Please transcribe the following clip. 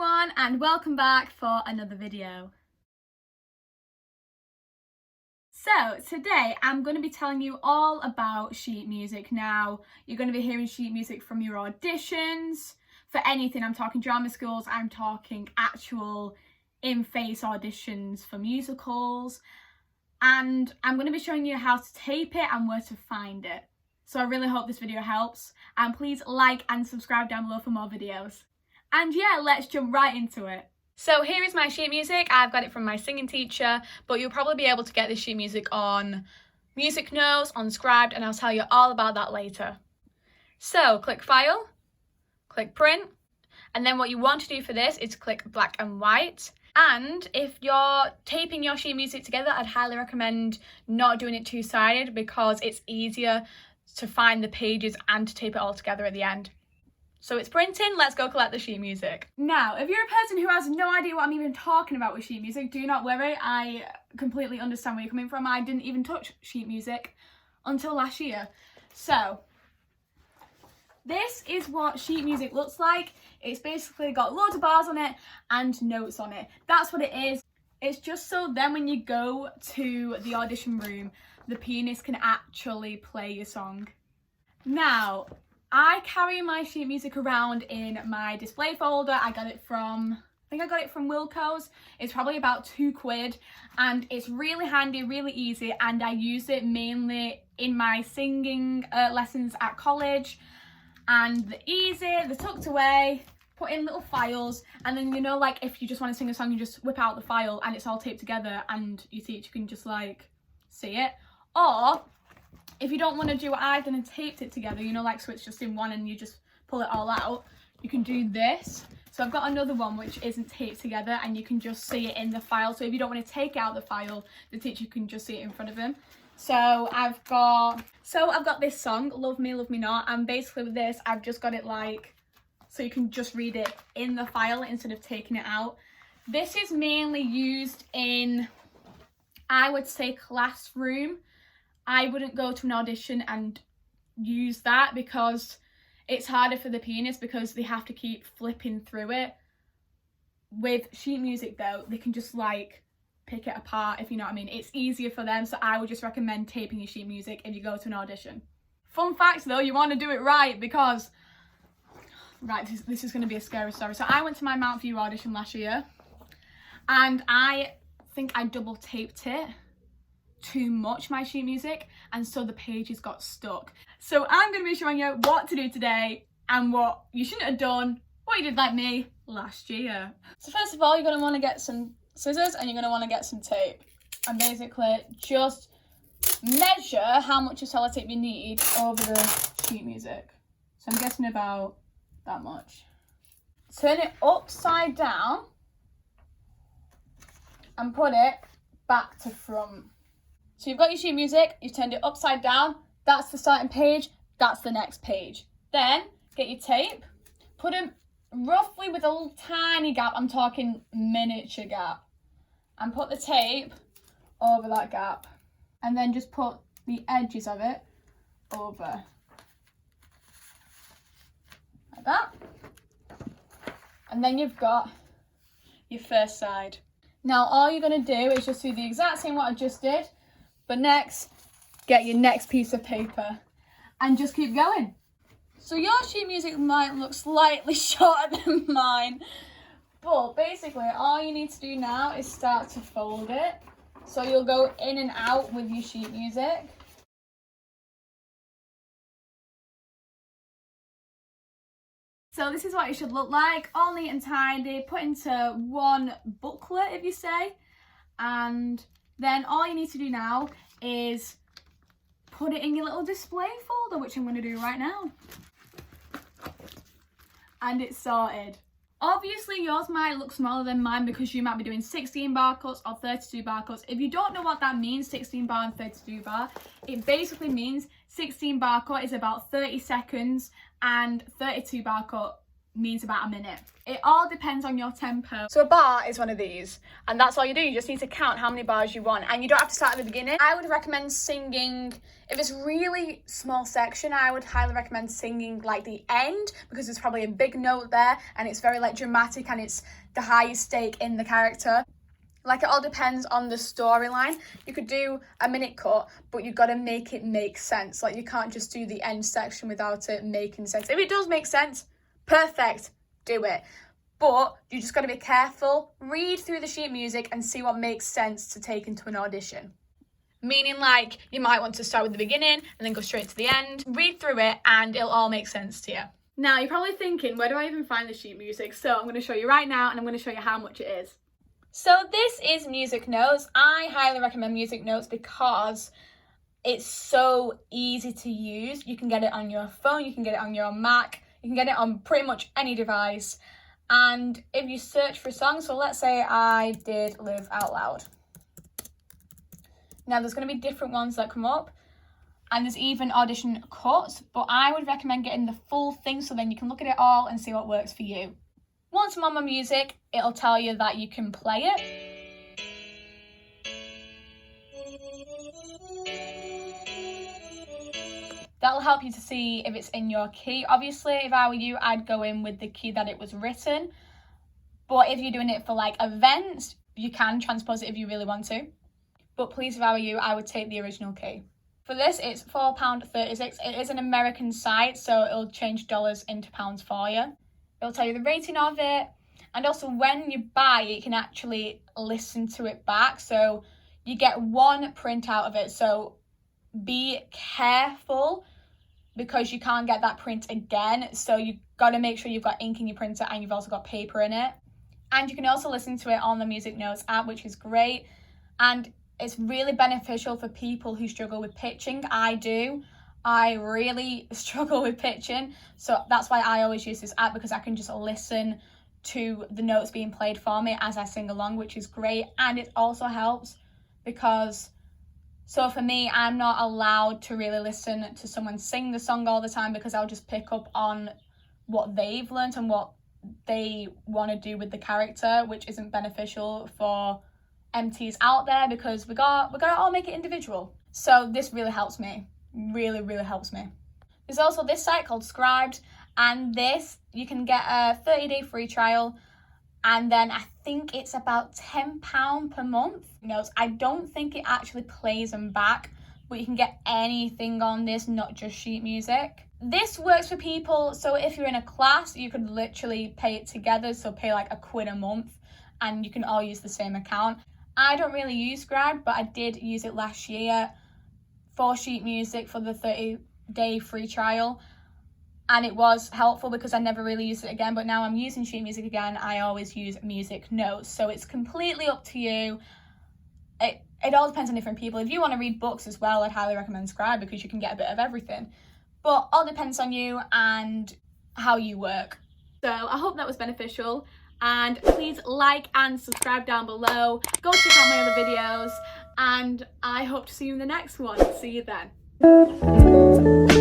everyone and welcome back for another video. So today I'm going to be telling you all about sheet music. Now you're going to be hearing sheet music from your auditions for anything. I'm talking drama schools, I'm talking actual in-face auditions for musicals, and I'm going to be showing you how to tape it and where to find it. So I really hope this video helps, and please like and subscribe down below for more videos. And yeah, let's jump right into it. So here is my sheet music. I've got it from my singing teacher, but you'll probably be able to get this sheet music on Music Notes, on Scribd, and I'll tell you all about that later. So click File, click Print, and then what you want to do for this is click Black and White. And if you're taping your sheet music together, I'd highly recommend not doing it two-sided because it's easier to find the pages and to tape it all together at the end. So it's printing, let's go collect the sheet music. Now, if you're a person who has no idea what I'm even talking about with sheet music, do not worry, I completely understand where you're coming from. I didn't even touch sheet music until last year. So, this is what sheet music looks like. It's basically got loads of bars on it and notes on it. That's what it is. It's just so then when you go to the audition room, the pianist can actually play your song. Now, I carry my sheet music around in my display folder. I got it from Wilko's. It's probably about £2 and it's really handy, really easy, and I use it mainly in my singing lessons at college. And they're easy, they're tucked away, put in little files, and then, you know, like if you just want to sing a song, you just whip out the file and it's all taped together and your teacher can just like see it. Or if you don't want to do what I've done and taped it together, you know, like so it's just in one and you just pull it all out, you can do this. So I've got another one which isn't taped together and you can just see it in the file. So if you don't want to take out the file, the teacher can just see it in front of them. So I've got this song, Love Me, Love Me Not, and basically with this, I've just got it like, so you can just read it in the file instead of taking it out. This is mainly used in, I would say, classroom. I wouldn't go to an audition and use that because it's harder for the pianist because they have to keep flipping through it. With sheet music though, they can just like pick it apart, if you know what I mean. It's easier for them, so I would just recommend taping your sheet music if you go to an audition. Fun facts though, you want to do it right because, right, this is going to be a scary story. So I went to my Mount View audition last year and I think I double taped it too much, my sheet music, and so the pages got stuck. So I'm going to be showing you what to do today and what you shouldn't have done, what you did like me last year. So first of all, you're going to want to get some scissors and you're going to want to get some tape and basically just measure how much of sellotape you need over the sheet music. So I'm guessing about that much. Turn it upside down and put it back to front. So you've got your sheet music, you've turned it upside down, that's the starting page, that's the next page. Then get your tape, put them roughly with a little tiny gap, I'm talking miniature gap, and put the tape over that gap. And then just put the edges of it over. Like that. And then you've got your first side. Now all you're going to do is just do the exact same what I just did, but next, get your next piece of paper and just keep going. So your sheet music might look slightly shorter than mine, but basically all you need to do now is start to fold it. So you'll go in and out with your sheet music. So this is what it should look like, all neat and tidy, put into one booklet if you say, and then all you need to do now is put it in your little display folder, which I'm going to do right now. And it's sorted. Obviously yours might look smaller than mine because you might be doing 16 bar cuts or 32 bar cuts. If you don't know what that means, 16 bar and 32 bar, it basically means 16 bar cut is about 30 seconds and 32 bar cut means about a minute. It all depends on your tempo. So a bar is one of these, and that's all you do. You just need to count how many bars you want, and you don't have to start at the beginning. I would recommend singing, if it's really small section, I would highly recommend singing like the end, because there's probably a big note there and it's very like dramatic and it's the highest stake in the character. Like, it all depends on the storyline. You could do a minute cut, but you've got to make it make sense. Like, you can't just do the end section without it making sense. If it does make sense, perfect, do it. But you just got to be careful, read through the sheet music and see what makes sense to take into an audition. Meaning, like, you might want to start with the beginning and then go straight to the end. Read through it and it'll all make sense to you. Now, you're probably thinking, where do I even find the sheet music? So I'm going to show you right now, and I'm going to show you how much it is. So this is Music Notes. I highly recommend Music Notes because it's so easy to use. You can get it on your phone, you can get it on your Mac, you can get it on pretty much any device. And if you search for songs, so let's say I did Live Out Loud. Now there's going to be different ones that come up, and there's even audition cuts, but I would recommend getting the full thing so then you can look at it all and see what works for you. Once I'm on my music, it'll tell you that you can play it. That'll help you to see if it's in your key. Obviously, if I were you, I'd go in with the key that it was written. But if you're doing it for like events, you can transpose it if you really want to. But please, if I were you, I would take the original key. For this, it's £4.36. It is an American site, so it'll change dollars into pounds for you. It'll tell you the rating of it, and also when you buy it, you can actually listen to it back. So you get one print out of it. So be careful because you can't get that print again. So you've got to make sure you've got ink in your printer and you've also got paper in it. And you can also listen to it on the Music Notes app, which is great. And it's really beneficial for people who struggle with pitching. I do. I really struggle with pitching, so that's why I always use this app, because I can just listen to the notes being played for me as I sing along, which is great. And it also helps because, so for me, I'm not allowed to really listen to someone sing the song all the time, because I'll just pick up on what they've learned and what they want to do with the character, which isn't beneficial for MTs out there, because we gotta all make it individual. So this really helps me. Really helps me. There's also this site called Scribd, and this you can get a 30-day free trial, and then I think it's about £10 per month. Notes, I don't think it actually plays them back, but you can get anything on this, not just sheet music. This works for people, so if you're in a class, you could literally pay it together, so pay like £1 a month, and you can all use the same account. I don't really use Scribd, but I did use it last year for sheet music for the 30-day free trial, and it was helpful because I never really used it again. But now I'm using sheet music again. I always use Music Notes, so it's completely up to you. It all depends on different people. If you want to read books as well, I'd highly recommend Scribd because you can get a bit of everything, but all depends on you and how you work. So I hope that was beneficial, and please like and subscribe down below. Go check out my other videos, and I hope to see you in the next one. See you then.